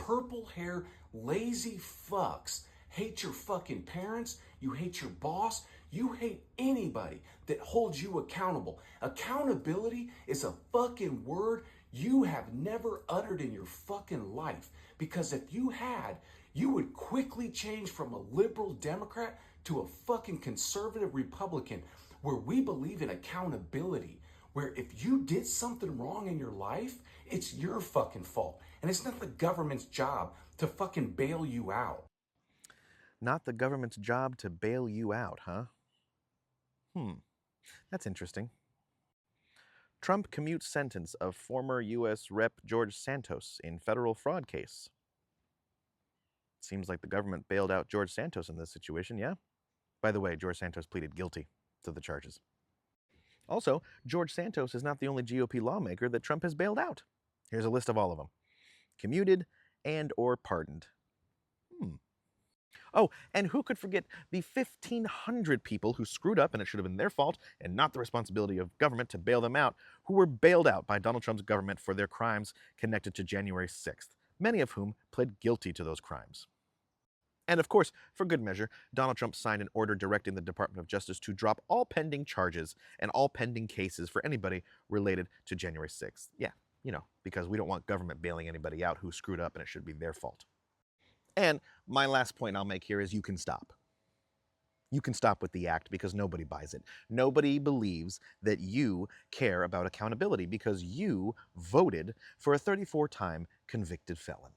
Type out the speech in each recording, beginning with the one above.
purple hair, lazy fucks hate your fucking parents, you hate your boss, you hate anybody that holds you accountable. Accountability is a fucking word you have never uttered in your fucking life. Because if you had, you would quickly change from a liberal Democrat to a fucking conservative Republican where we believe in accountability. Where if you did something wrong in your life, it's your fucking fault. And it's not the government's job to fucking bail you out. Not the government's job to bail you out, huh? That's interesting. Trump commutes sentence of former U.S. Rep. George Santos in federal fraud case. Seems like the government bailed out George Santos in this situation, yeah? By the way, George Santos pleaded guilty to the charges. Also, George Santos is not the only GOP lawmaker that Trump has bailed out. Here's a list of all of them. Commuted and or pardoned. Oh, and who could forget the 1,500 people who screwed up and it should have been their fault and not the responsibility of government to bail them out, who were bailed out by Donald Trump's government for their crimes connected to January 6th, many of whom pled guilty to those crimes. And of course, for good measure, Donald Trump signed an order directing the Department of Justice to drop all pending charges and all pending cases for anybody related to January 6th. Yeah, because we don't want government bailing anybody out who screwed up and it should be their fault. And my last point I'll make here is you can stop. You can stop with the act because nobody buys it. Nobody believes that you care about accountability because you voted for a 34-time convicted felon.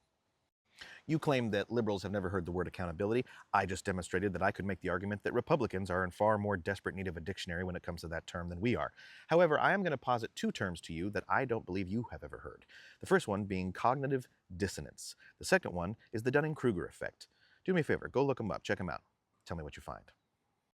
You claim that liberals have never heard the word accountability. I just demonstrated that I could make the argument that Republicans are in far more desperate need of a dictionary when it comes to that term than we are. However, I am going to posit two terms to you that I don't believe you have ever heard. The first one being cognitive dissonance. The second one is the Dunning-Kruger effect. Do me a favor, go look them up, check them out. Tell me what you find.